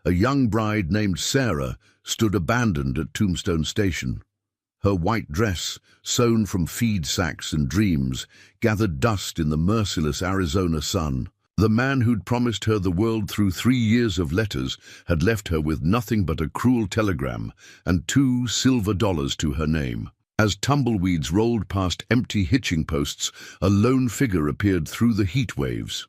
A young bride named Sarah stood abandoned at Tombstone Station. Her white dress, sewn from feed sacks and dreams, gathered dust in the merciless Arizona sun. The man who'd promised her the world through 3 years of letters had left her with nothing but a cruel telegram and $2 silver to her name. As tumbleweeds rolled past empty hitching posts, a lone figure appeared through the heat waves.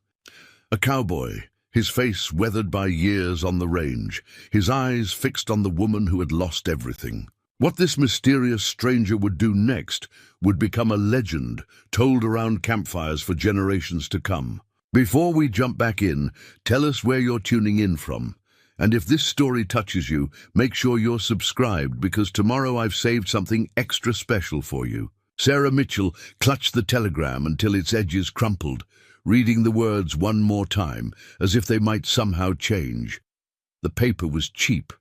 A cowboy, his face weathered by years on the range, his eyes fixed on the woman who had lost everything. What this mysterious stranger would do next would become a legend told around campfires for generations to come. Before we jump back in, tell us where you're tuning in from. And if this story touches you, make sure you're subscribed, because tomorrow I've saved something extra special for you. Sarah Mitchell clutched the telegram until its edges crumpled, reading the words one more time, as if they might somehow change. The paper was cheap,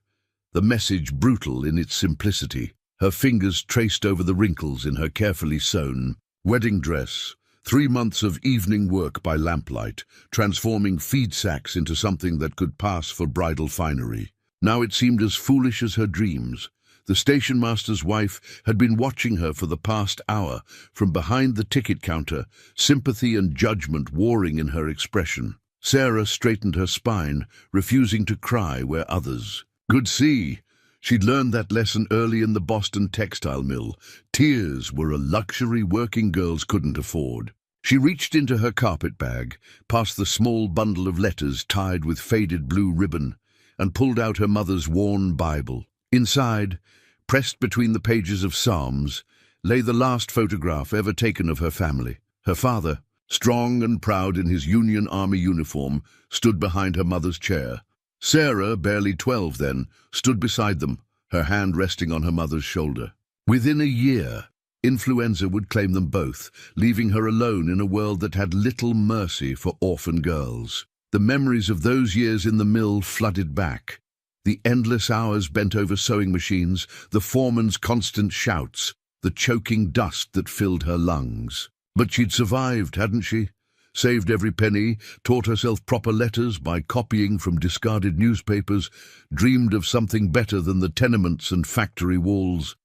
the message brutal in its simplicity. Her fingers traced over the wrinkles in her carefully sewn wedding dress. 3 months of evening work by lamplight, transforming feed sacks into something that could pass for bridal finery. Now it seemed as foolish as her dreams. The station master's wife had been watching her for the past hour, from behind the ticket counter, sympathy and judgment warring in her expression. Sarah straightened her spine, refusing to cry where others could see. She'd learned that lesson early in the Boston textile mill. Tears were a luxury working girls couldn't afford. She reached into her carpet bag, past the small bundle of letters tied with faded blue ribbon, and pulled out her mother's worn Bible. Inside, pressed between the pages of Psalms, lay the last photograph ever taken of her family. Her father, strong and proud in his Union Army uniform, stood behind her mother's chair. Sarah, barely 12 then, stood beside them, her hand resting on her mother's shoulder. Within a year, influenza would claim them both, leaving her alone in a world that had little mercy for orphan girls. The memories of those years in the mill flooded back. The endless hours bent over sewing machines, the foreman's constant shouts, the choking dust that filled her lungs. But she'd survived, hadn't she? Saved every penny, taught herself proper letters by copying from discarded newspapers, dreamed of something better than the tenements and factory walls.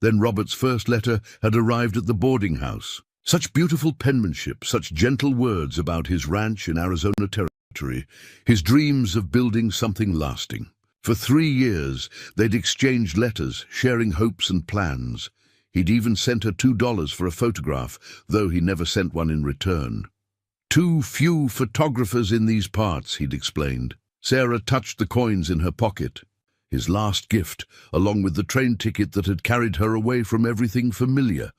Then Robert's first letter had arrived at the boarding house. Such beautiful penmanship, such gentle words about his ranch in Arizona territory, his dreams of building something lasting. For 3 years, they'd exchanged letters, sharing hopes and plans. He'd even sent her $2 for a photograph, though he never sent one in return. "Too few photographers in these parts," he'd explained. Sarah touched the coins in her pocket. His last gift, along with the train ticket that had carried her away from everything familiar.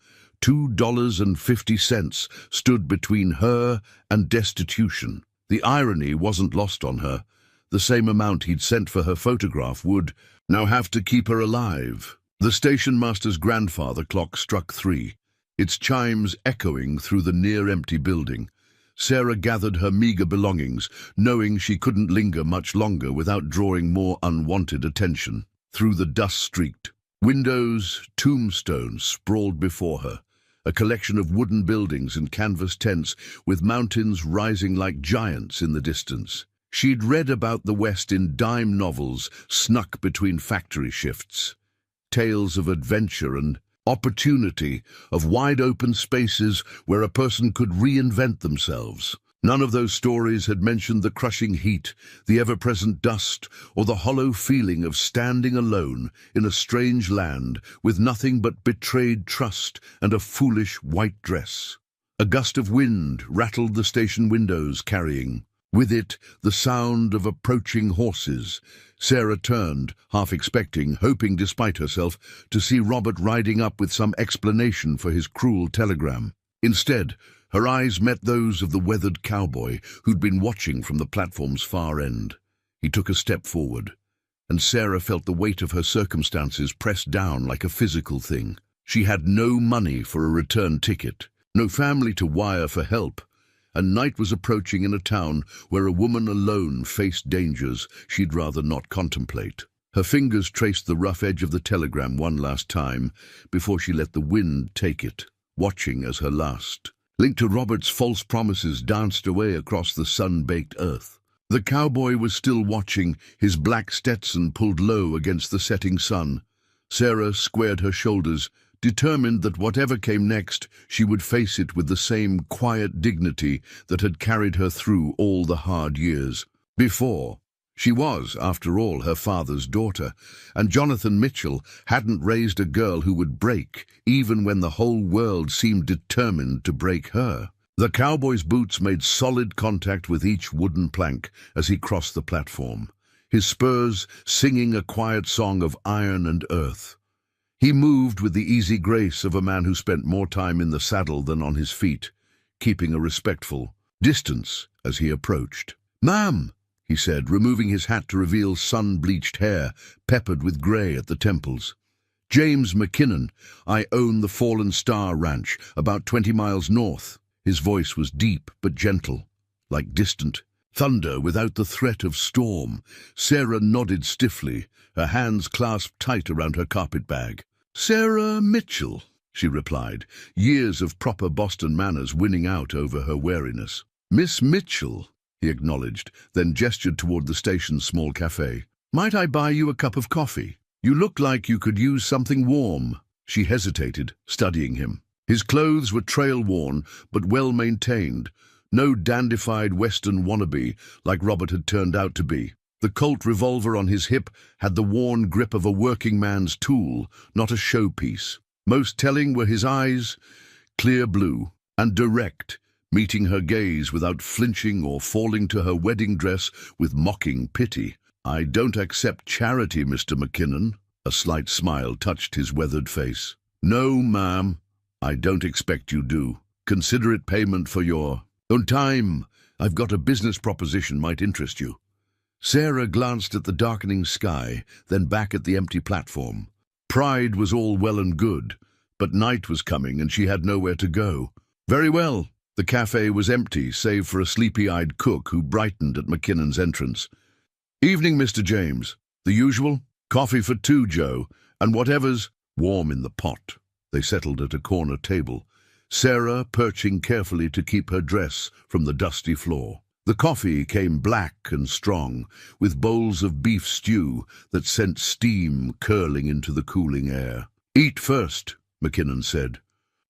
$2.50 stood between her and destitution. The irony wasn't lost on her. The same amount he'd sent for her photograph would now have to keep her alive. The station master's grandfather clock struck 3, its chimes echoing through the near-empty building. Sarah gathered her meager belongings, knowing she couldn't linger much longer without drawing more unwanted attention. Through the dust-streaked windows, tombstones sprawled before her, a collection of wooden buildings and canvas tents with mountains rising like giants in the distance. She'd read about the West in dime novels snuck between factory shifts. Tales of adventure and opportunity, of wide-open spaces where a person could reinvent themselves. None of those stories had mentioned the crushing heat, the ever-present dust, or the hollow feeling of standing alone in a strange land with nothing but betrayed trust and a foolish white dress. A gust of wind rattled the station windows, carrying with it the sound of approaching horses. Sarah turned, half expecting, hoping despite herself, to see Robert riding up with some explanation for his cruel telegram. Instead, her eyes met those of the weathered cowboy who'd been watching from the platform's far end. He took a step forward, and Sarah felt the weight of her circumstances pressed down like a physical thing. She had no money for a return ticket, no family to wire for help, and night was approaching in a town where a woman alone faced dangers she'd rather not contemplate. Her fingers traced the rough edge of the telegram one last time before she let the wind take it, watching as her last, linked to Robert's false promises, danced away across the sun-baked earth. The cowboy was still watching, his black Stetson pulled low against the setting sun. Sarah squared her shoulders, determined that whatever came next, she would face it with the same quiet dignity that had carried her through all the hard years before. She was, after all, her father's daughter, and Jonathan Mitchell hadn't raised a girl who would break, even when the whole world seemed determined to break her. The cowboy's boots made solid contact with each wooden plank as he crossed the platform, his spurs singing a quiet song of iron and earth. He moved with the easy grace of a man who spent more time in the saddle than on his feet, keeping a respectful distance as he approached. "Ma'am," he said, removing his hat to reveal sun-bleached hair, peppered with grey at the temples. "James McKinnon. I own the Fallen Star Ranch, about 20 miles north." His voice was deep but gentle, like distant thunder without the threat of storm. Sarah nodded stiffly, her hands clasped tight around her carpet-bag. "Sarah Mitchell," she replied, years of proper Boston manners winning out over her wariness. "Miss Mitchell," he acknowledged, then gestured toward the station's small cafe. "Might I buy you a cup of coffee? You look like you could use something warm." She hesitated, studying him. His clothes were trail-worn, but well-maintained. No dandified Western wannabe like Robert had turned out to be. The Colt revolver on his hip had the worn grip of a working man's tool, not a showpiece. Most telling were his eyes, clear blue and direct, meeting her gaze without flinching or falling to her wedding dress with mocking pity. "I don't accept charity, Mr. McKinnon." A slight smile touched his weathered face. "No, ma'am. I don't expect you do. Consider it payment for your own time. I've got a business proposition might interest you." Sarah glanced at the darkening sky, then back at the empty platform. Pride was all well and good, but night was coming and she had nowhere to go. "Very well." The cafe was empty, save for a sleepy-eyed cook who brightened at McKinnon's entrance. "Evening, Mr. James. The usual? Coffee for 2, Joe, and whatever's warm in the pot." They settled at a corner table, Sarah perching carefully to keep her dress from the dusty floor. The coffee came black and strong, with bowls of beef stew that sent steam curling into the cooling air. "Eat first," McKinnon said,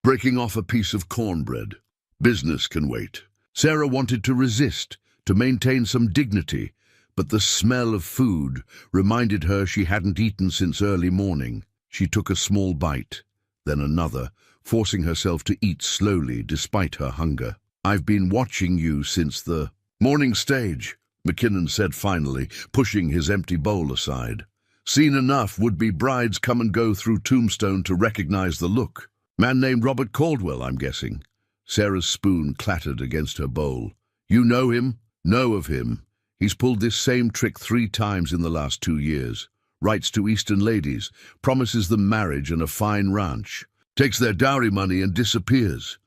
breaking off a piece of cornbread. "Business can wait." Sarah wanted to resist, to maintain some dignity, but the smell of food reminded her she hadn't eaten since early morning. She took a small bite, then another, forcing herself to eat slowly despite her hunger. "I've been watching you since the morning stage," McKinnon said finally, pushing his empty bowl aside. "Seen enough would-be brides come and go through Tombstone to recognize the look. Man named Robert Caldwell, I'm guessing." Sarah's spoon clattered against her bowl. "You know him?" "Know of him. He's pulled this same trick 3 times in the last 2 years. Writes to Eastern ladies, promises them marriage and a fine ranch, takes their dowry money and disappears."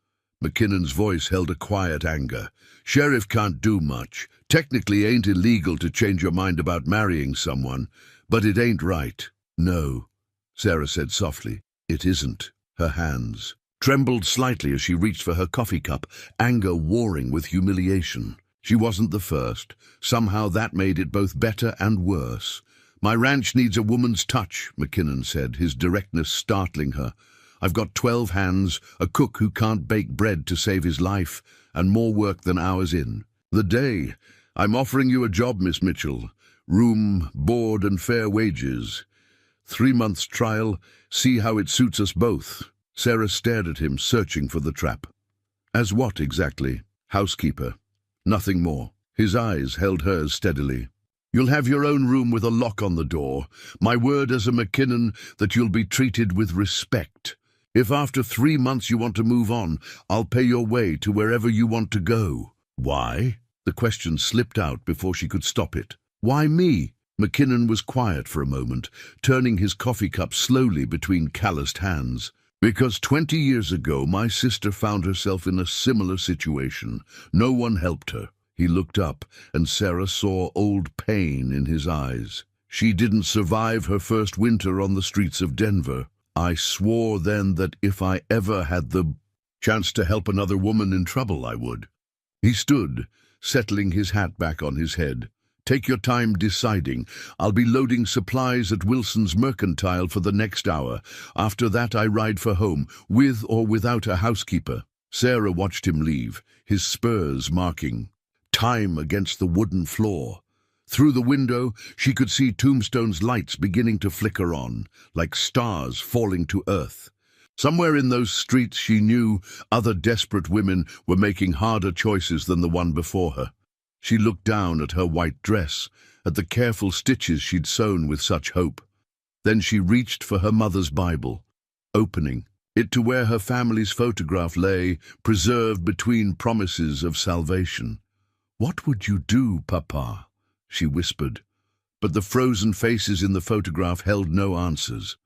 McKinnon's voice held a quiet anger. "Sheriff can't do much. Technically ain't illegal to change your mind about marrying someone, but it ain't right." "No," Sarah said softly. "It isn't." Her hands trembled slightly as she reached for her coffee cup, anger warring with humiliation. She wasn't the first. Somehow that made it both better and worse. "My ranch needs a woman's touch," McKinnon said, his directness startling her. "I've got 12 hands, a cook who can't bake bread to save his life, and more work than hours in the day. I'm offering you a job, Miss Mitchell. Room, board, and fair wages. 3 months trial, see how it suits us both." Sarah stared at him, searching for the trap. "As what, exactly?" "Housekeeper. Nothing more." His eyes held hers steadily. "You'll have your own room with a lock on the door. My word as a McKinnon that you'll be treated with respect. If after 3 months you want to move on, I'll pay your way to wherever you want to go." "Why?" The question slipped out before she could stop it. "Why me?" McKinnon was quiet for a moment, turning his coffee cup slowly between calloused hands. "Because 20 years ago my sister found herself in a similar situation. No one helped her." He looked up, and Sarah saw old pain in his eyes. "She didn't survive her first winter on the streets of Denver. I swore then that if I ever had the chance to help another woman in trouble, I would." He stood, settling his hat back on his head. "Take your time deciding. I'll be loading supplies at Wilson's Mercantile for the next hour. After that I ride for home, with or without a housekeeper." Sarah watched him leave, his spurs marking time against the wooden floor. Through the window, she could see Tombstone's lights beginning to flicker on, like stars falling to earth. Somewhere in those streets, she knew, other desperate women were making harder choices than the one before her. She looked down at her white dress, at the careful stitches she'd sewn with such hope. Then she reached for her mother's Bible, opening it to where her family's photograph lay, preserved between promises of salvation. "What would you do, Papa?" she whispered. But the frozen faces in the photograph held no answers.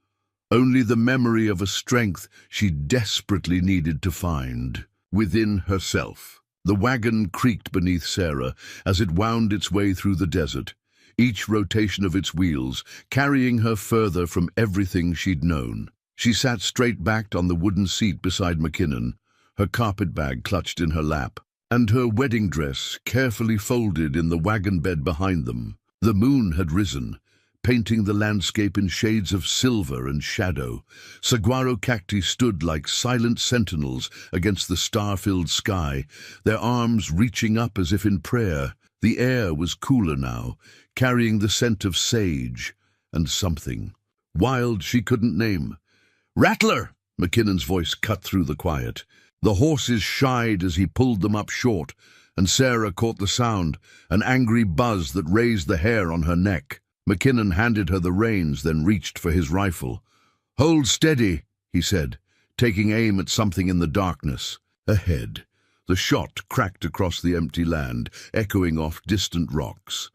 Only the memory of a strength she desperately needed to find within herself. The wagon creaked beneath Sarah as it wound its way through the desert, each rotation of its wheels carrying her further from everything she'd known. She sat straight-backed on the wooden seat beside McKinnon, her carpet bag clutched in her lap, and her wedding dress carefully folded in the wagon bed behind them. The moon had risen, painting the landscape in shades of silver and shadow. Saguaro cacti stood like silent sentinels against the star-filled sky, their arms reaching up as if in prayer. The air was cooler now, carrying the scent of sage and something wild she couldn't name. "Rattler!" McKinnon's voice cut through the quiet. The horses shied as he pulled them up short, and Sarah caught the sound, an angry buzz that raised the hair on her neck. McKinnon handed her the reins, then reached for his rifle. "Hold steady," he said, taking aim at something in the darkness. Ahead, the shot cracked across the empty land, echoing off distant rocks.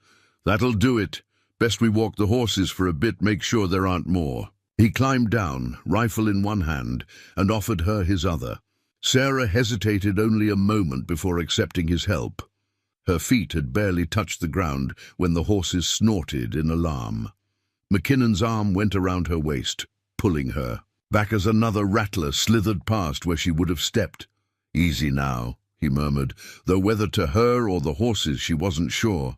"That'll do it. Best we walk the horses for a bit, make sure there aren't more." He climbed down, rifle in one hand, and offered her his other. Sarah hesitated only a moment before accepting his help. Her feet had barely touched the ground when the horses snorted in alarm. McKinnon's arm went around her waist, pulling her back as another rattler slithered past where she would have stepped. "Easy now," he murmured, though whether to her or the horses she wasn't sure.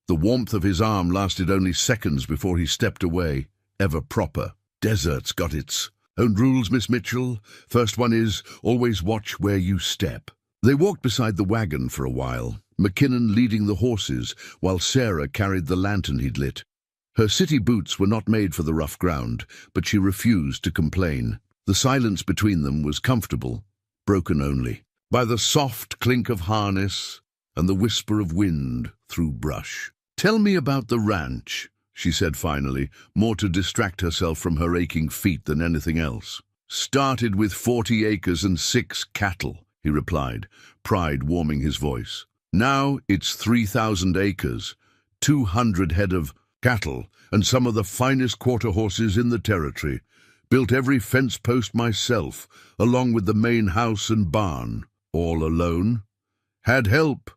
The warmth of his arm lasted only seconds before he stepped away, ever proper. "Desert's got its own rules, Miss Mitchell. First one is, always watch where you step." They walked beside the wagon for a while, McKinnon leading the horses while Sarah carried the lantern he'd lit. Her city boots were not made for the rough ground, but she refused to complain. The silence between them was comfortable, broken only by the soft clink of harness and the whisper of wind through brush. "Tell me about the ranch," she said finally, more to distract herself from her aching feet than anything else. "Started with 40 acres and 6 cattle, he replied, pride warming his voice. "Now it's 3,000 acres, 200 head of cattle, and some of the finest quarter horses in the territory. Built every fence post myself, along with the main house and barn, all alone. Had help,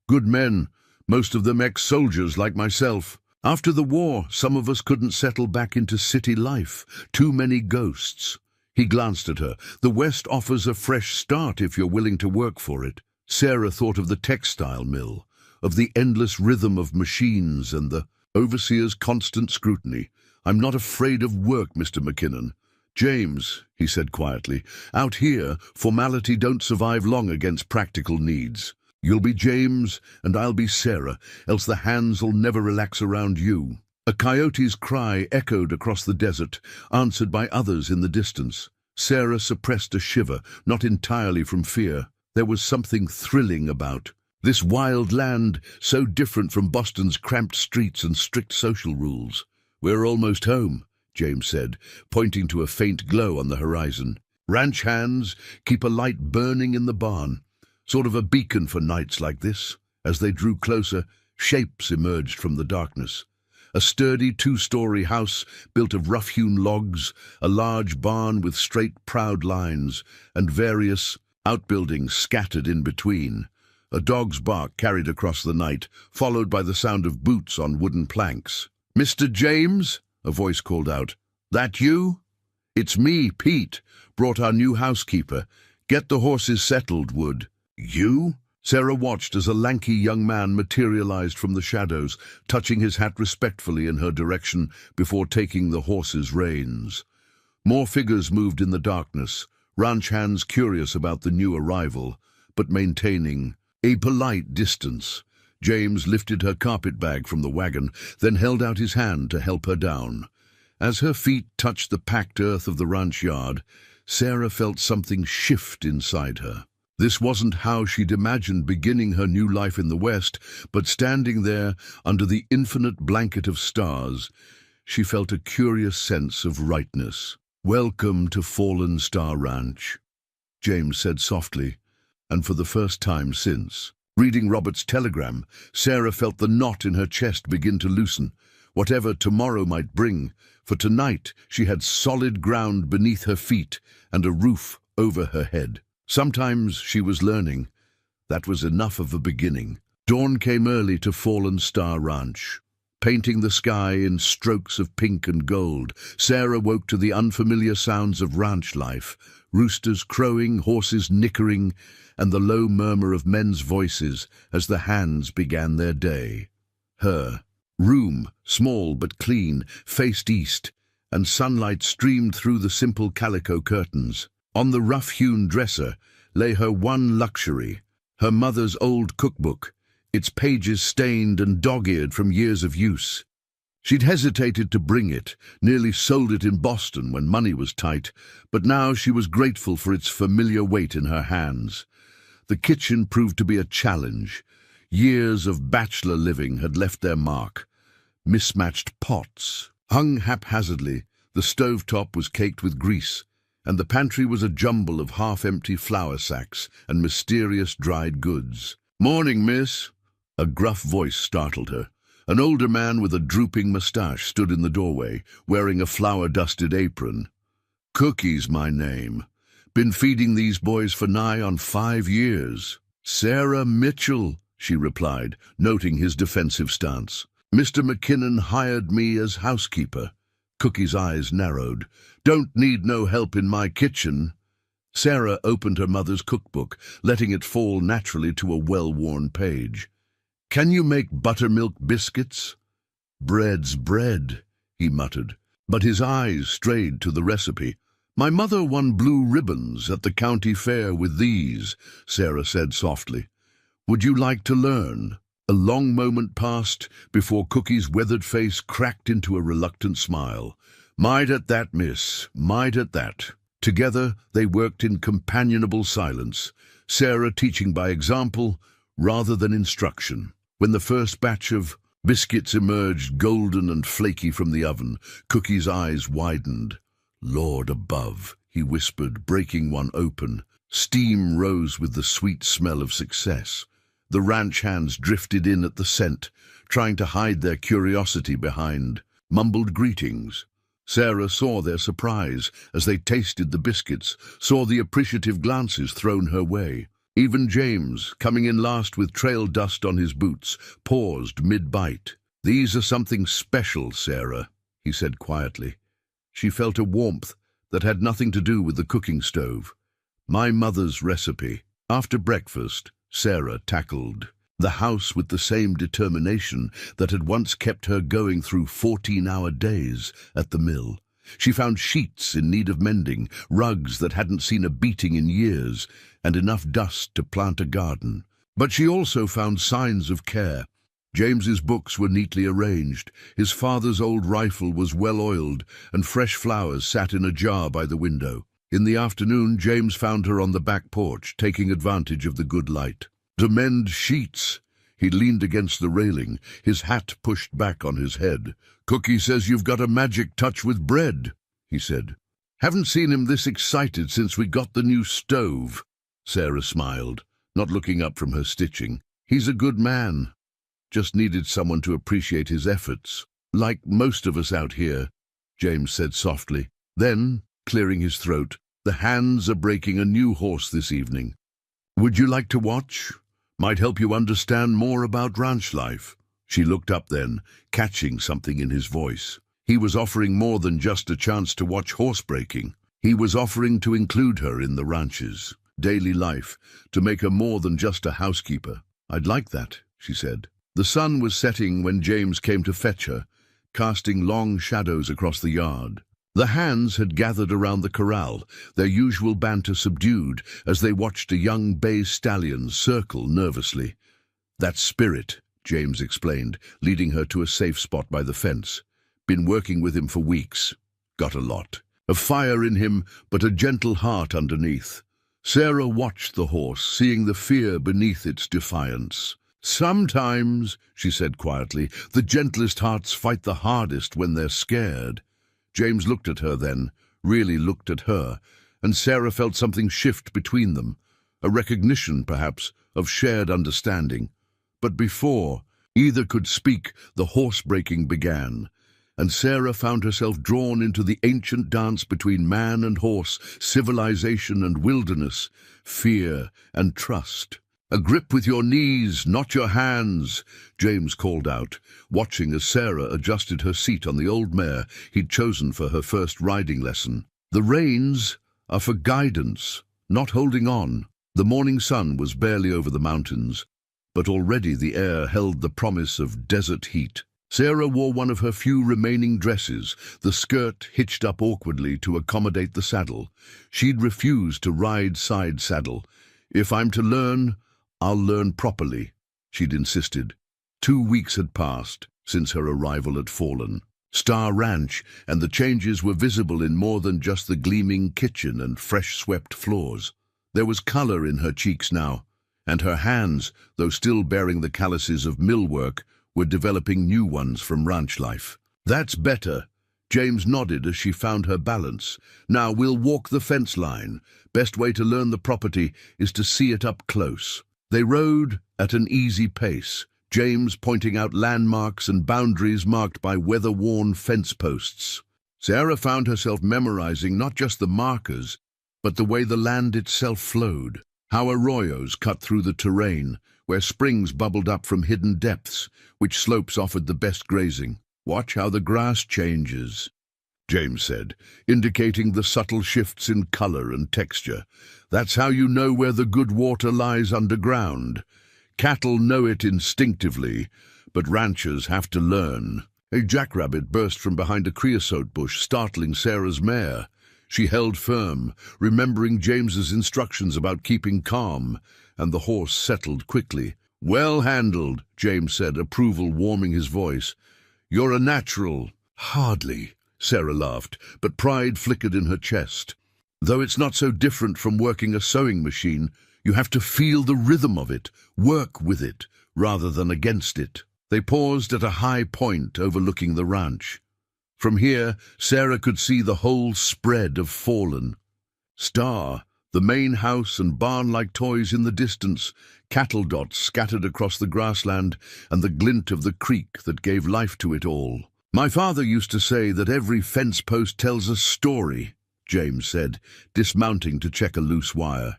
good men, most of them ex-soldiers like myself. After the war, some of us couldn't settle back into city life. Too many ghosts." He glanced at her. "The West offers a fresh start if you're willing to work for it." Sarah thought of the textile mill, of the endless rhythm of machines and the overseer's constant scrutiny. "I'm not afraid of work, Mr. McKinnon." "James," he said quietly, "out here, formality don't survive long against practical needs. You'll be James, and I'll be Sarah, else the hands'll never relax around you." A coyote's cry echoed across the desert, answered by others in the distance. Sarah suppressed a shiver, not entirely from fear. There was something thrilling about this wild land, so different from Boston's cramped streets and strict social rules. "We're almost home," James said, pointing to a faint glow on the horizon. "Ranch hands keep a light burning in the barn, sort of a beacon for nights like this." As they drew closer, shapes emerged from the darkness. A sturdy 2-story house built of rough-hewn logs, a large barn with straight, proud lines, and various outbuildings scattered in between. A dog's bark carried across the night, followed by the sound of boots on wooden planks. "Mr. James?" a voice called out. "That you?" "It's me, Pete. Brought our new housekeeper. Get the horses settled, Wood." "You?" Sarah watched as a lanky young man materialized from the shadows, touching his hat respectfully in her direction before taking the horse's reins. More figures moved in the darkness, ranch hands curious about the new arrival, but maintaining a polite distance. James lifted her carpet bag from the wagon, then held out his hand to help her down. As her feet touched the packed earth of the ranch yard, Sarah felt something shift inside her. This wasn't how she'd imagined beginning her new life in the West, but standing there under the infinite blanket of stars, she felt a curious sense of rightness. "Welcome to Fallen Star Ranch," James said softly, and for the first time since. Reading Robert's telegram, Sarah felt the knot in her chest begin to loosen. Whatever tomorrow might bring, for tonight she had solid ground beneath her feet and a roof over her head. Sometimes she was learning. That was enough of a beginning. Dawn came early to Fallen Star Ranch, painting the sky in strokes of pink and gold. Sarah woke to the unfamiliar sounds of ranch life, roosters crowing, horses nickering, and the low murmur of men's voices as the hands began their day. Her room, small but clean, faced east, and sunlight streamed through the simple calico curtains. On the rough-hewn dresser lay her one luxury, her mother's old cookbook, its pages stained and dog-eared from years of use. She'd hesitated to bring it, nearly sold it in Boston when money was tight, but now she was grateful for its familiar weight in her hands. The kitchen proved to be a challenge. Years of bachelor living had left their mark. Mismatched pots hung haphazardly, the stovetop was caked with grease, and the pantry was a jumble of half-empty flour sacks and mysterious dried goods. "Morning, miss." A gruff voice startled her. An older man with a drooping moustache stood in the doorway, wearing a flour-dusted apron. "Cookie's my name. Been feeding these boys for nigh on 5 years. "Sarah Mitchell," she replied, noting his defensive stance. "Mr. McKinnon hired me as housekeeper." Cookie's eyes narrowed. "Don't need no help in my kitchen." Sarah opened her mother's cookbook, letting it fall naturally to a well-worn page. "Can you make buttermilk biscuits?" "Bread's bread," he muttered, but his eyes strayed to the recipe. "My mother won blue ribbons at the county fair with these," Sarah said softly. "Would you like to learn?" A long moment passed before Cookie's weathered face cracked into a reluctant smile. "Might at that, miss, might at that." Together they worked in companionable silence, Sarah teaching by example rather than instruction. When the first batch of biscuits emerged golden and flaky from the oven, Cookie's eyes widened. "Lord above," he whispered, breaking one open. Steam rose with the sweet smell of success. The ranch hands drifted in at the scent, trying to hide their curiosity behind mumbled greetings. Sarah saw their surprise as they tasted the biscuits, saw the appreciative glances thrown her way. Even James, coming in last with trail dust on his boots, paused mid-bite. "These are something special, Sarah," he said quietly. She felt a warmth that had nothing to do with the cooking stove. "My mother's recipe." After breakfast, Sarah tackled the house with the same determination that had once kept her going through 14-hour days at the mill. She found sheets in need of mending, rugs that hadn't seen a beating in years, and enough dust to plant a garden. But she also found signs of care. James's books were neatly arranged, his father's old rifle was well-oiled, and fresh flowers sat in a jar by the window. In the afternoon, James found her on the back porch, taking advantage of the good light. "To mend sheets." He leaned against the railing, his hat pushed back on his head. "Cookie says you've got a magic touch with bread," he said. "Haven't seen him this excited since we got the new stove." Sarah smiled, not looking up from her stitching. "He's a good man. Just needed someone to appreciate his efforts. Like most of us out here," James said softly. Then, clearing his throat, "The hands are breaking a new horse this evening. Would you like to watch? Might help you understand more about ranch life." She looked up then, catching something in his voice. He was offering more than just a chance to watch horse breaking. He was offering to include her in the ranches. daily life, to make her more than just a housekeeper. "I'd like that," she said. The sun was setting when James came to fetch her, casting long shadows across the yard. The hands had gathered around the corral, their usual banter subdued as they watched a young bay stallion circle nervously. "That's Spirit," James explained, leading her to a safe spot by the fence. "Been working with him for weeks. Got a lot. A fire in him, but a gentle heart underneath." Sarah watched the horse, seeing the fear beneath its defiance. "Sometimes," she said quietly, "the gentlest hearts fight the hardest when they're scared." James looked at her then, really looked at her, and Sarah felt something shift between them, a recognition, perhaps, of shared understanding. But before either could speak, the horse-breaking began, and Sarah found herself drawn into the ancient dance between man and horse, civilization and wilderness, fear and trust. "A grip with your knees, not your hands," James called out, watching as Sarah adjusted her seat on the old mare he'd chosen for her first riding lesson. "The reins are for guidance, not holding on." The morning sun was barely over the mountains, but already the air held the promise of desert heat. Sarah wore one of her few remaining dresses, the skirt hitched up awkwardly to accommodate the saddle. She'd refused to ride side saddle. "If I'm to learn, I'll learn properly," she'd insisted. 2 weeks had passed since her arrival at Fallen Star Ranch, and the changes were visible in more than just the gleaming kitchen and fresh-swept floors. There was color in her cheeks now, and her hands, though still bearing the calluses of mill work, were developing new ones from ranch life. "That's better." James nodded as she found her balance. "Now we'll walk the fence line. Best way to learn the property is to see it up close." They rode at an easy pace, James pointing out landmarks and boundaries marked by weather-worn fence posts. Sarah found herself memorizing not just the markers, but the way the land itself flowed, how arroyos cut through the terrain, where springs bubbled up from hidden depths, which slopes offered the best grazing. "Watch how the grass changes," James said, indicating the subtle shifts in color and texture. "That's how you know where the good water lies underground. Cattle know it instinctively, but ranchers have to learn." A jackrabbit burst from behind a creosote bush, startling Sarah's mare. She held firm, remembering James's instructions about keeping calm, and the horse settled quickly. "Well handled," James said, approval warming his voice. "You're a natural." "Hardly," Sarah laughed, but pride flickered in her chest. "Though it's not so different from working a sewing machine, you have to feel the rhythm of it, work with it, rather than against it." They paused at a high point overlooking the ranch. From here, Sarah could see the whole spread of Fallen Star, the main house and barn-like toys in the distance, cattle dots scattered across the grassland, and the glint of the creek that gave life to it all. "My father used to say that every fence post tells a story," James said, dismounting to check a loose wire.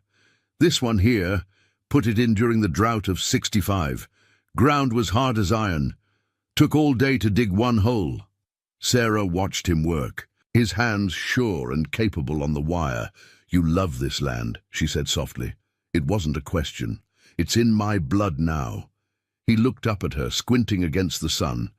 "This one here, put it in during the drought of '65. Ground was hard as iron. Took all day to dig one hole." Sarah watched him work, his hands sure and capable on the wire. "You love this land," she said softly. "It wasn't a question. It's in my blood now." He looked up at her, squinting against the sun.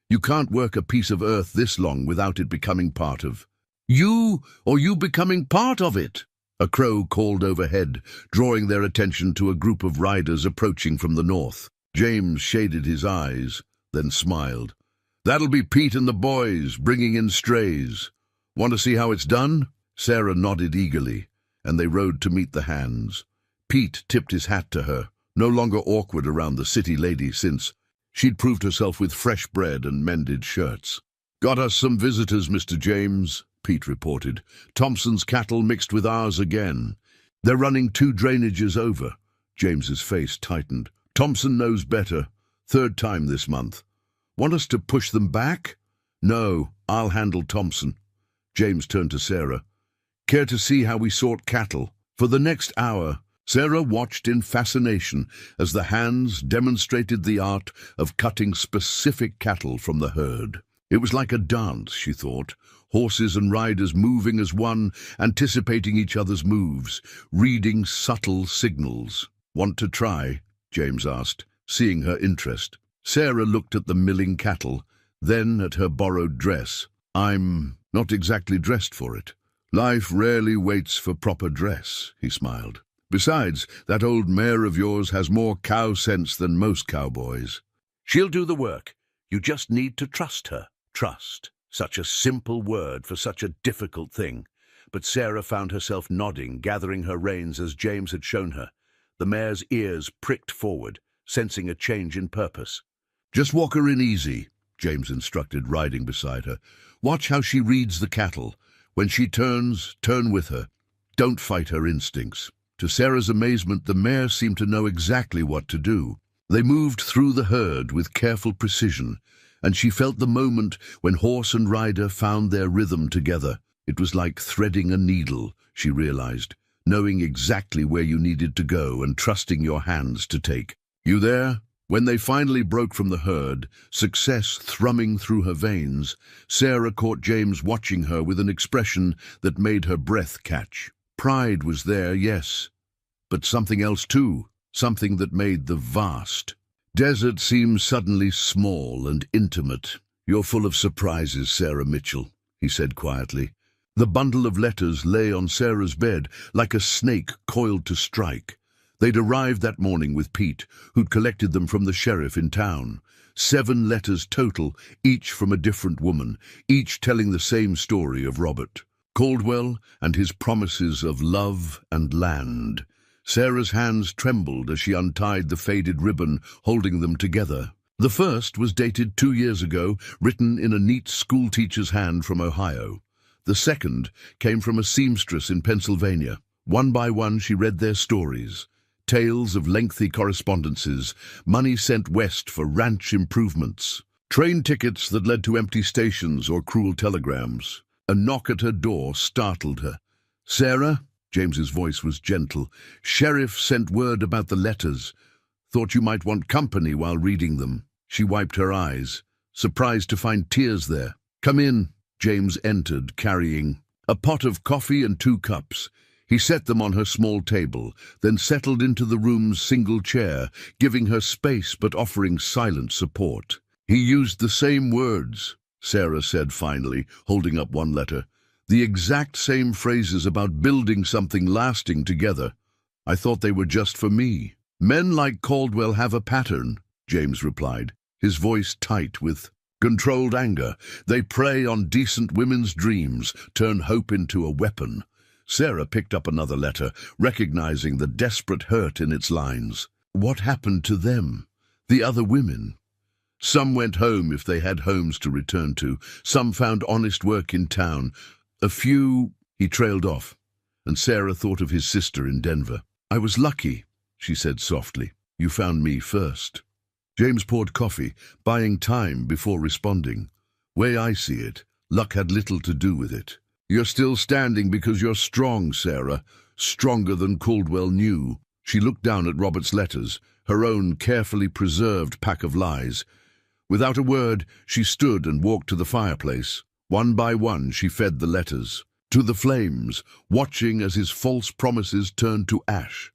"You can't work a piece of earth this long without it becoming part of you, or you becoming part of it." A crow called overhead, drawing their attention to a group of riders approaching from the north. James shaded his eyes, then smiled. "That'll be Pete and the boys, bringing in strays. Want to see how it's done?" Sarah nodded eagerly, and they rode to meet the hands. Pete tipped his hat to her, no longer awkward around the city lady since she'd proved herself with fresh bread and mended shirts. "Got us some visitors, Mr. James," Pete reported. "Thompson's cattle mixed with ours again. They're running 2 drainages over." James's face tightened. "Thompson knows better. 3rd time this month. Want us to push them back?" "No, I'll handle Thompson." James turned to Sarah. "Care to see how we sort cattle?" For the next hour, Sarah watched in fascination as the hands demonstrated the art of cutting specific cattle from the herd. It was like a dance, she thought, horses and riders moving as one, anticipating each other's moves, reading subtle signals. "Want to try?" James asked, seeing her interest. Sarah looked at the milling cattle, then at her borrowed dress. "I'm not exactly dressed for it." "Life rarely waits for proper dress," he smiled. "Besides, that old mare of yours has more cow sense than most cowboys." "She'll do the work. You just need to trust her." Trust. Such a simple word for such a difficult thing. But Sarah found herself nodding, gathering her reins as James had shown her. The mare's ears pricked forward, sensing a change in purpose. "Just walk her in easy," James instructed, riding beside her. "Watch how she reads the cattle. When she turns, turn with her. Don't fight her instincts." To Sarah's amazement, the mare seemed to know exactly what to do. They moved through the herd with careful precision, and she felt the moment when horse and rider found their rhythm together. It was like threading a needle, she realized, knowing exactly where you needed to go and trusting your hands to take. "You there?" When they finally broke from the herd, success thrumming through her veins, Sarah caught James watching her with an expression that made her breath catch. Pride was there, yes, but something else too, something that made the vast desert seem suddenly small and intimate. "You're full of surprises, Sarah Mitchell," he said quietly. The bundle of letters lay on Sarah's bed like a snake coiled to strike. They'd arrived that morning with Pete, who'd collected them from the sheriff in town. 7 letters total, each from a different woman, each telling the same story of Robert Caldwell and his promises of love and land. Sarah's hands trembled as she untied the faded ribbon holding them together. The first was dated 2 years ago, written in a neat schoolteacher's hand from Ohio. The second came from a seamstress in Pennsylvania. One by one she read their stories. Tales of lengthy correspondences, money sent west for ranch improvements, train tickets that led to empty stations or cruel telegrams. A knock at her door startled her. "Sarah?" James's voice was gentle. "Sheriff sent word about the letters. Thought you might want company while reading them." She wiped her eyes, surprised to find tears there. "Come in." James entered, carrying a pot of coffee and 2 cups. He set them on her small table, then settled into the room's single chair, giving her space but offering silent support. "He used the same words," Sarah said finally, holding up one letter. "The exact same phrases about building something lasting together. I thought they were just for me." "Men like Caldwell have a pattern," James replied, his voice tight with controlled anger. "They prey on decent women's dreams, turn hope into a weapon." Sarah picked up another letter, recognizing the desperate hurt in its lines. What happened to them? The other women? Some went home if they had homes to return to. Some found honest work in town. A few... He trailed off, and Sarah thought of his sister in Denver. "I was lucky," she said softly. "You found me first." James poured coffee, buying time before responding. "Way I see it, luck had little to do with it. You're still standing because you're strong, Sarah. Stronger than Caldwell knew." She looked down at Robert's letters, her own carefully preserved pack of lies. Without a word, she stood and walked to the fireplace. One by one, she fed the letters to the flames, watching as his false promises turned to ash.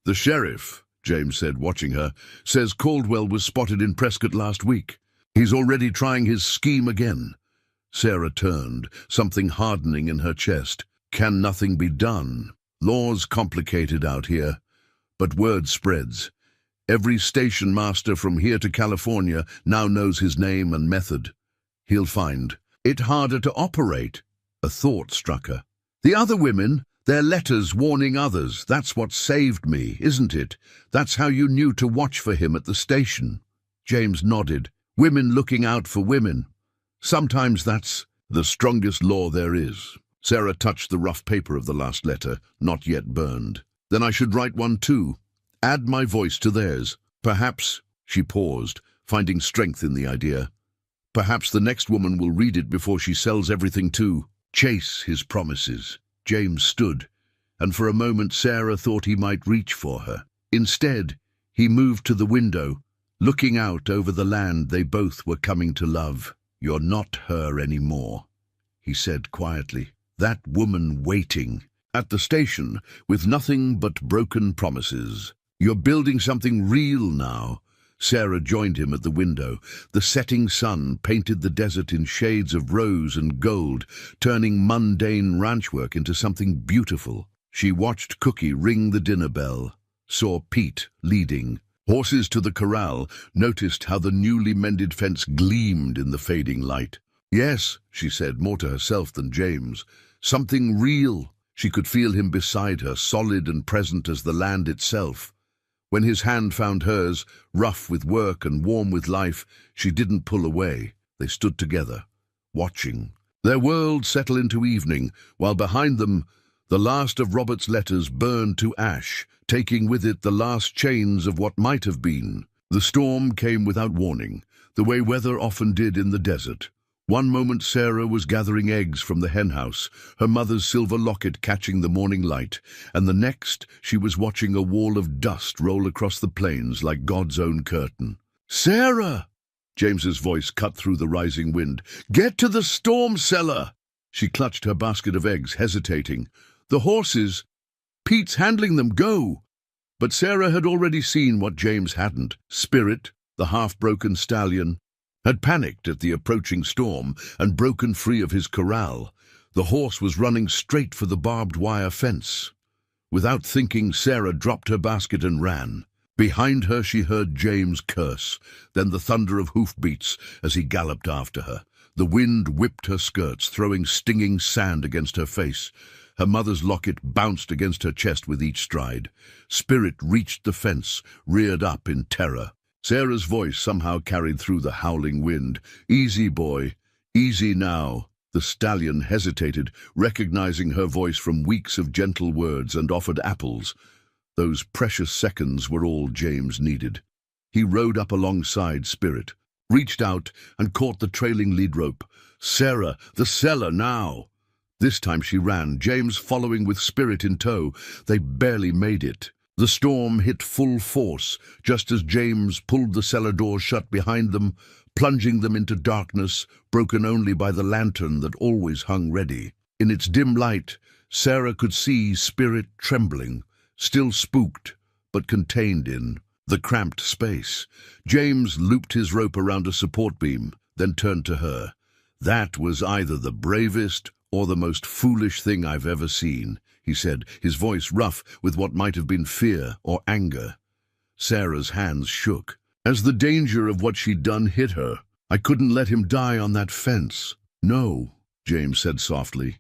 "The sheriff," James said, watching her, "says Caldwell was spotted in Prescott last week. He's already trying his scheme again." Sarah turned, something hardening in her chest. "Can nothing be done? Law's complicated out here, but word spreads. Every station master from here to California now knows his name and method. He'll find it harder to operate." A thought struck her. "The other women, their letters warning others, that's what saved me, isn't it? That's how you knew to watch for him at the station." James nodded. "Women looking out for women. Sometimes that's the strongest law there is." Sarah touched the rough paper of the last letter, not yet burned. "Then I should write one too. Add my voice to theirs. Perhaps," she paused, finding strength in the idea, "perhaps the next woman will read it before she sells everything to chase his promises." James stood, and for a moment Sarah thought he might reach for her. Instead, he moved to the window, looking out over the land they both were coming to love. "You're not her anymore," he said quietly. "That woman waiting at the station with nothing but broken promises. You're building something real now." Sarah joined him at the window. The setting sun painted the desert in shades of rose and gold, turning mundane ranch work into something beautiful. She watched Cookie ring the dinner bell, saw Pete leading horses to the corral, noticed how the newly mended fence gleamed in the fading light. "Yes," she said, more to herself than James. "Something real." She could feel him beside her, solid and present as the land itself. When his hand found hers, rough with work and warm with life, she didn't pull away. They stood together, watching their world settle into evening, while behind them the last of Robert's letters burned to ash, taking with it the last chains of what might have been. The storm came without warning, the way weather often did in the desert. One moment Sarah was gathering eggs from the henhouse, her mother's silver locket catching the morning light, and the next she was watching a wall of dust roll across the plains like God's own curtain. "Sarah!" James's voice cut through the rising wind. "Get to the storm cellar!" She clutched her basket of eggs, hesitating. "The horses! Pete's handling them, go!" But Sarah had already seen what James hadn't. Spirit, the half-broken stallion, had panicked at the approaching storm and broken free of his corral. The horse was running straight for the barbed wire fence. Without thinking, Sarah dropped her basket and ran. Behind her she heard James curse, then the thunder of hoofbeats as he galloped after her. The wind whipped her skirts, throwing stinging sand against her face. Her mother's locket bounced against her chest with each stride. Spirit reached the fence, reared up in terror. Sarah's voice somehow carried through the howling wind. "Easy, boy. Easy now." The stallion hesitated, recognizing her voice from weeks of gentle words, and offered apples. Those precious seconds were all James needed. He rode up alongside Spirit, reached out and caught the trailing lead rope. "Sarah, the cellar now!" This time she ran, James following with Spirit in tow. They barely made it. The storm hit full force, just as James pulled the cellar door shut behind them, plunging them into darkness, broken only by the lantern that always hung ready. In its dim light, Sarah could see Spirit trembling, still spooked, but contained in the cramped space. James looped his rope around a support beam, then turned to her. "That was either the bravest or the most foolish thing I've ever seen," he said, his voice rough with what might have been fear or anger. Sarah's hands shook. As the danger of what she'd done hit her, "I couldn't let him die on that fence." "No," James said softly.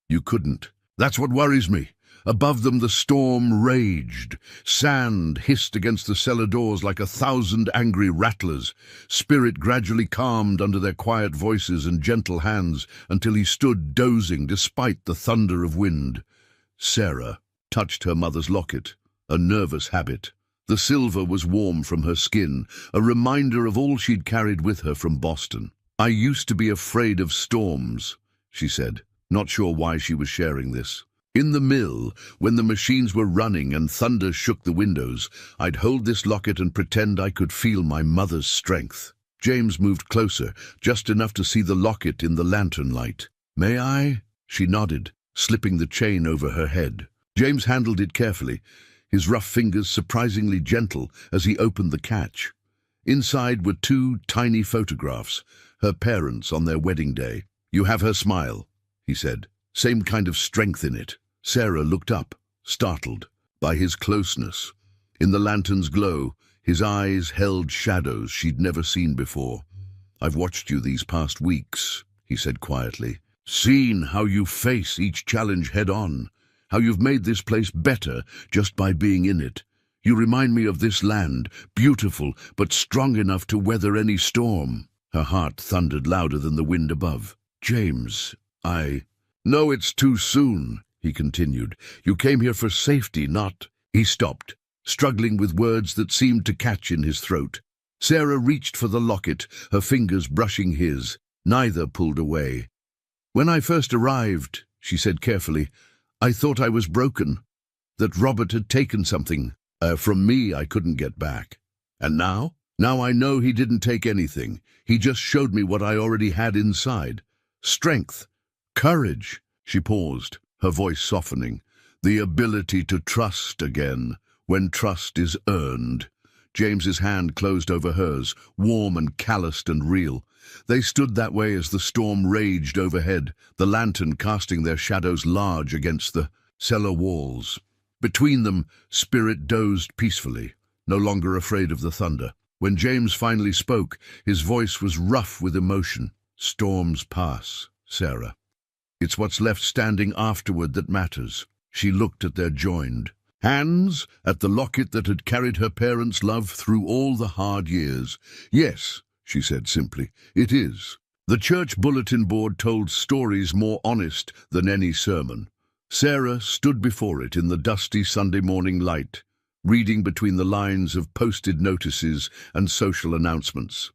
"You couldn't. That's what worries me." Above them the storm raged. Sand hissed against the cellar doors like 1,000 angry rattlers. Spirit gradually calmed under their quiet voices and gentle hands until he stood dozing despite the thunder of wind. Sarah touched her mother's locket, a nervous habit. The silver was warm from her skin, a reminder of all she'd carried with her from Boston. "I used to be afraid of storms," she said, not sure why she was sharing this. "In the mill, when the machines were running and thunder shook the windows, I'd hold this locket and pretend I could feel my mother's strength." James moved closer, just enough to see the locket in the lantern light. "May I?" She nodded, slipping the chain over her head. James handled it carefully, his rough fingers surprisingly gentle as he opened the catch. Inside were 2 tiny photographs, her parents on their wedding day. "You have her smile," he said. "Same kind of strength in it." Sarah looked up, startled by his closeness. In the lantern's glow, his eyes held shadows she'd never seen before. "I've watched you these past weeks," he said quietly. "Seen how you face each challenge head-on, how you've made this place better just by being in it. You remind me of this land, beautiful but strong enough to weather any storm." Her heart thundered louder than the wind above. "James, No, it's too soon," he continued. "You came here for safety, not—" He stopped, struggling with words that seemed to catch in his throat. Sarah reached for the locket, her fingers brushing his. Neither pulled away. "When I first arrived," she said carefully, "I thought I was broken, that Robert had taken something from me I couldn't get back. And now?" Now I know he didn't take anything. He just showed me what I already had inside. Strength, courage." She paused, her voice softening. "The ability to trust again, when trust is earned." James's hand closed over hers, warm and calloused and real. They stood that way as the storm raged overhead, the lantern casting their shadows large against the cellar walls. Between them, Spirit dozed peacefully, no longer afraid of the thunder. When James finally spoke, his voice was rough with emotion. "Storms pass, Sarah. It's what's left standing afterward that matters." She looked at their joined hands, at the locket that had carried her parents' love through all the hard years. "Yes," she said simply, "it is." The church bulletin board told stories more honest than any sermon. Sarah stood before it in the dusty Sunday morning light, reading between the lines of posted notices and social announcements.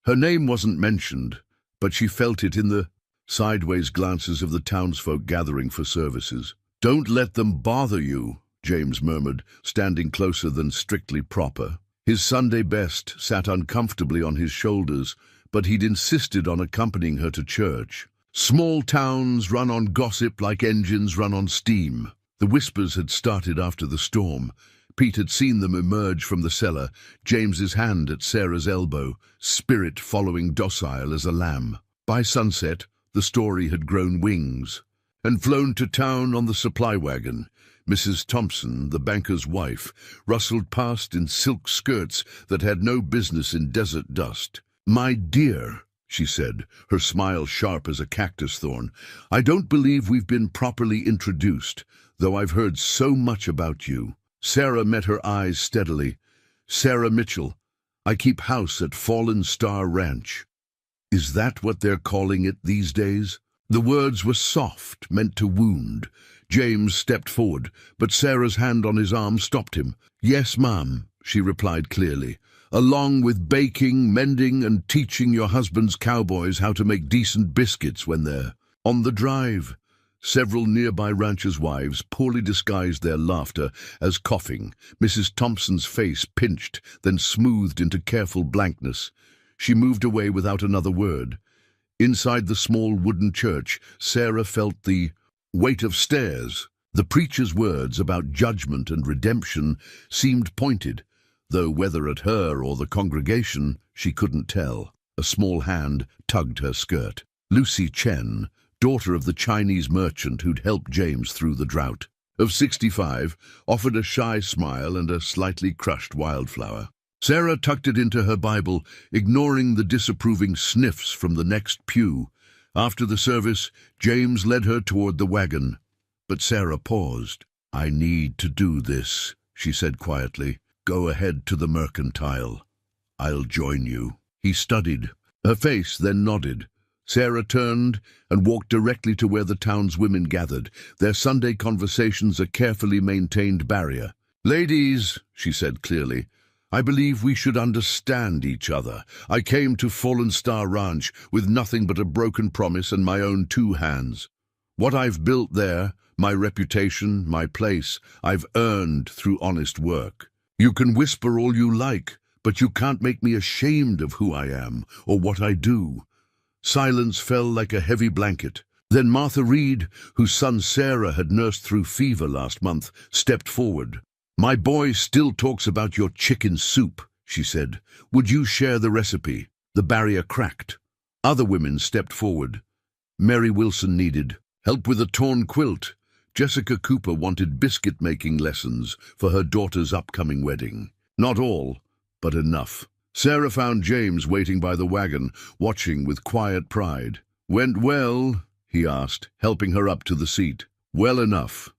Her name wasn't mentioned, but she felt it in the sideways glances of the townsfolk gathering for services. "Don't let them bother you," James murmured, standing closer than strictly proper. His Sunday best sat uncomfortably on his shoulders, but he'd insisted on accompanying her to church. Small towns run on gossip like engines run on steam. The whispers had started after the storm. Pete had seen them emerge from the cellar, James's hand at Sarah's elbow, Spirit following docile as a lamb. By sunset, the story had grown wings and flown to town on the supply wagon. Mrs. Thompson, the banker's wife, rustled past in silk skirts that had no business in desert dust. "My dear," she said, her smile sharp as a cactus thorn, "I don't believe we've been properly introduced, though I've heard so much about you." Sarah met her eyes steadily. "Sarah Mitchell. I keep house at Fallen Star Ranch." "Is that what they're calling it these days?" The words were soft, meant to wound. James stepped forward, but Sarah's hand on his arm stopped him. "Yes, ma'am," she replied clearly, "along with baking, mending, and teaching your husband's cowboys how to make decent biscuits when they're on the drive." Several nearby ranchers' wives poorly disguised their laughter as coughing. Mrs. Thompson's face pinched, then smoothed into careful blankness. She moved away without another word. Inside the small wooden church, Sarah felt the weight of stairs. The preacher's words about judgment and redemption seemed pointed, though whether at her or the congregation, she couldn't tell. A small hand tugged her skirt. Lucy Chen, daughter of the Chinese merchant who'd helped James through the drought, of 65, offered a shy smile and a slightly crushed wildflower. Sarah tucked it into her Bible, ignoring the disapproving sniffs from the next pew. After the service, James led her toward the wagon, but Sarah paused. "I need to do this," she said quietly. "Go ahead to the mercantile. I'll join you." He studied. Her face then nodded. Sarah turned and walked directly to where the town's women gathered, their Sunday conversations a carefully maintained barrier. "Ladies," she said clearly, "I believe we should understand each other. I came to Fallen Star Ranch with nothing but a broken promise and my own 2 hands. What I've built there, my reputation, my place, I've earned through honest work. You can whisper all you like, but you can't make me ashamed of who I am or what I do." Silence fell like a heavy blanket. Then Martha Reed, whose son Sarah had nursed through fever last month, stepped forward. "My boy still talks about your chicken soup," she said. "Would you share the recipe?" The barrier cracked. Other women stepped forward. Mary Wilson needed help with a torn quilt. Jessica Cooper wanted biscuit-making lessons for her daughter's upcoming wedding. Not all, but enough. Sarah found James waiting by the wagon, watching with quiet pride. "Went well?" he asked, helping her up to the seat. "Well enough."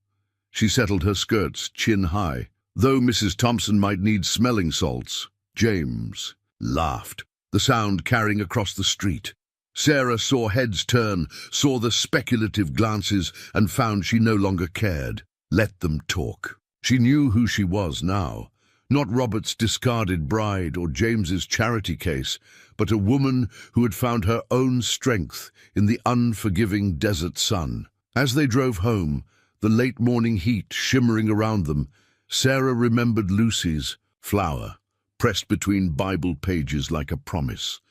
She settled her skirts, chin high. "Though Mrs. Thompson might need smelling salts." James laughed, the sound carrying across the street. Sarah saw heads turn, saw the speculative glances, and found she no longer cared. Let them talk. She knew who she was now. Not Robert's discarded bride or James's charity case, but a woman who had found her own strength in the unforgiving desert sun. As they drove home, the late morning heat shimmering around them, Sarah remembered Lucy's flower, pressed between Bible pages like a promise.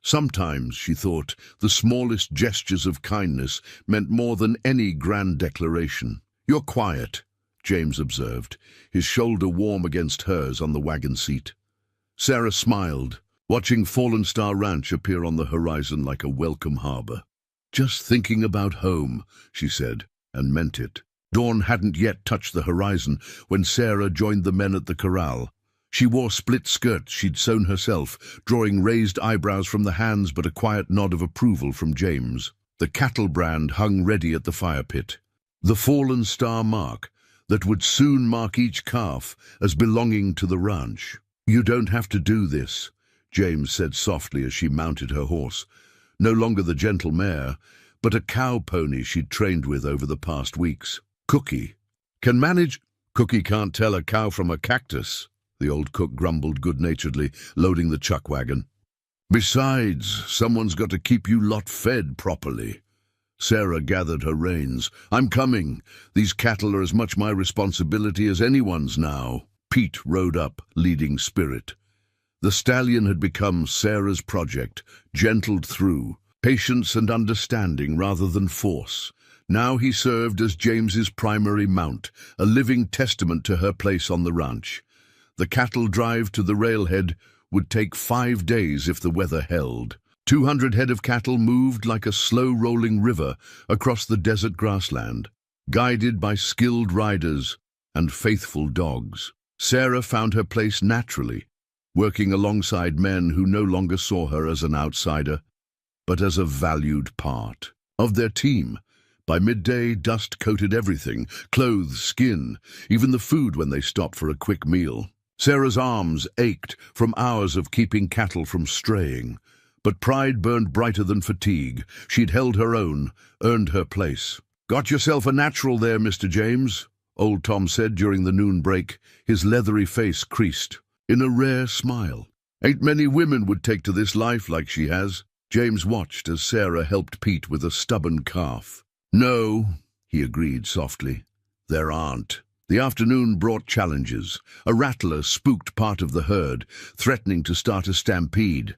Sometimes, she thought, the smallest gestures of kindness meant more than any grand declaration. "You're quiet," James observed, his shoulder warm against hers on the wagon seat. Sarah smiled, watching Fallen Star Ranch appear on the horizon like a welcome harbor. "Just thinking about home," she said, and meant it. Dawn hadn't yet touched the horizon when Sarah joined the men at the corral. She wore split skirts she'd sewn herself, drawing raised eyebrows from the hands but a quiet nod of approval from James. The cattle brand hung ready at the fire pit. The Fallen Star mark that would soon mark each calf as belonging to the ranch. "You don't have to do this," James said softly as she mounted her horse. No longer the gentle mare, but a cow pony she'd trained with over the past weeks. "Cookie can manage." "Cookie can't tell a cow from a cactus," the old cook grumbled good-naturedly, loading the chuck wagon. "Besides, someone's got to keep you lot fed properly." Sarah gathered her reins. "I'm coming. These cattle are as much my responsibility as anyone's now." Pete rode up, leading Spirit. The stallion had become Sarah's project, gentled through, patience and understanding rather than force. Now he served as James's primary mount, a living testament to her place on the ranch. The cattle drive to the railhead would take 5 days if the weather held. 200 head of cattle moved like a slow-rolling river across the desert grassland, guided by skilled riders and faithful dogs. Sarah found her place naturally, working alongside men who no longer saw her as an outsider, but as a valued part of their team. By midday, dust coated everything, clothes, skin, even the food when they stopped for a quick meal. Sarah's arms ached from hours of keeping cattle from straying, but pride burned brighter than fatigue. She'd held her own, earned her place. "Got yourself a natural there, Mr. James," old Tom said during the noon break, his leathery face creased in a rare smile. "Ain't many women would take to this life like she has." James watched as Sarah helped Pete with a stubborn calf. "No," he agreed softly, "there aren't." The afternoon brought challenges. A rattler spooked part of the herd, threatening to start a stampede.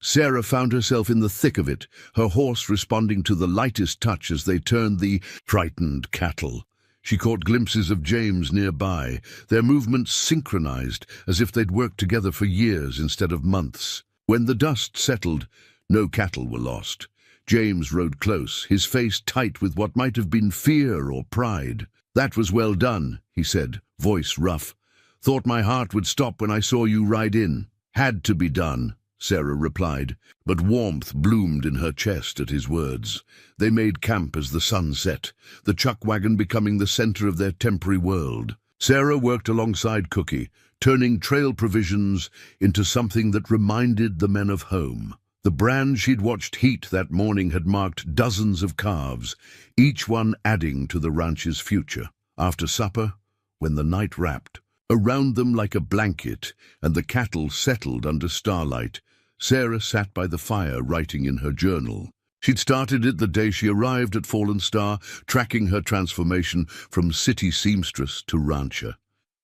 Sarah found herself in the thick of it, her horse responding to the lightest touch as they turned the frightened cattle. She caught glimpses of James nearby, their movements synchronized as if they'd worked together for years instead of months. When the dust settled, no cattle were lost. James rode close, his face tight with what might have been fear or pride. "That was well done," he said, voice rough. "Thought my heart would stop when I saw you ride in." "Had to be done," Sarah replied, but warmth bloomed in her chest at his words. They made camp as the sun set, the chuck wagon becoming the center of their temporary world. Sarah worked alongside Cookie, turning trail provisions into something that reminded the men of home. The brand she'd watched heat that morning had marked dozens of calves, each one adding to the ranch's future. After supper, when the night wrapped around them like a blanket and the cattle settled under starlight, Sarah sat by the fire writing in her journal. She'd started it the day she arrived at Fallen Star, tracking her transformation from city seamstress to rancher.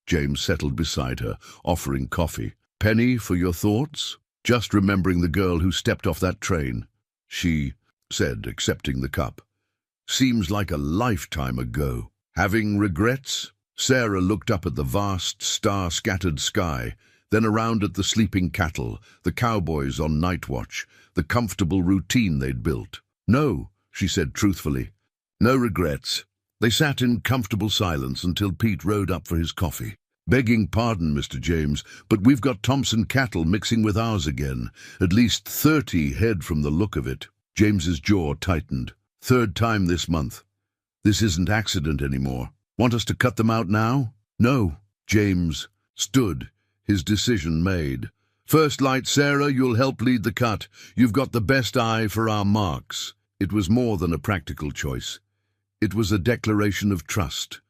James settled beside her, offering coffee. "Penny for your thoughts?" "Just remembering the girl who stepped off that train," she said, accepting the cup. "Seems like a lifetime ago." "Having regrets?" Sarah looked up at the vast, star-scattered sky, then around at the sleeping cattle, the cowboys on night watch, the comfortable routine they'd built. "No," she said truthfully. "No regrets." They sat in comfortable silence until Pete rode up for his coffee. "Begging pardon, Mr. James, but we've got Thompson cattle mixing with ours again. At least 30 head from the look of it." James's jaw tightened. "Third time this month. This isn't accident anymore. Want us to cut them out now?" "No." James stood, his decision made. "First light, Sarah, you'll help lead the cut. You've got the best eye for our marks." It was more than a practical choice. It was a declaration of trust.